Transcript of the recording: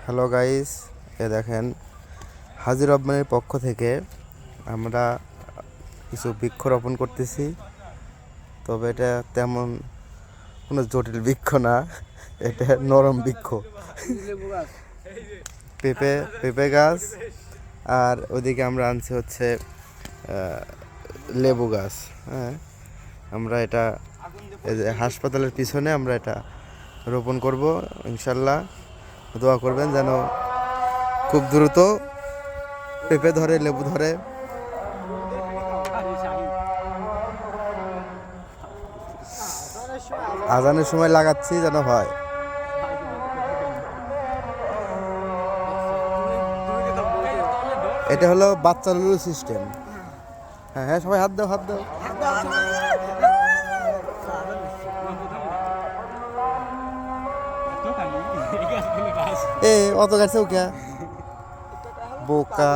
Hello guys, এ দেখেন হাজির রহমানের পক্ষ থেকে আমরা কিছু বৃক্ষরোপণ করতেছি। তবে এটা তেমন কোনো জটিল বৃক্ষ না, এটা নরম বৃক্ষ। পেঁপে পেঁপে গাছ, আর ওইদিকে আমরা আনছি হচ্ছে লেবু গাছ। হ্যাঁ, আমরা এটা এই যে হাসপাতালের পিছনে আমরা এটা রোপণ করব ইনশাল্লাহ। দোয়া করবেন যেন খুব দ্রুত পেঁপে ধরে, লেবু ধরে। আজানের সময় লাগাচ্ছি যেন হয়। এটা হলো বাচ্চা লুলু সিস্টেম। হ্যাঁ হ্যাঁ, সবাই হাত দাও, হাত দাও। এ অত গাছেও কে বোকা।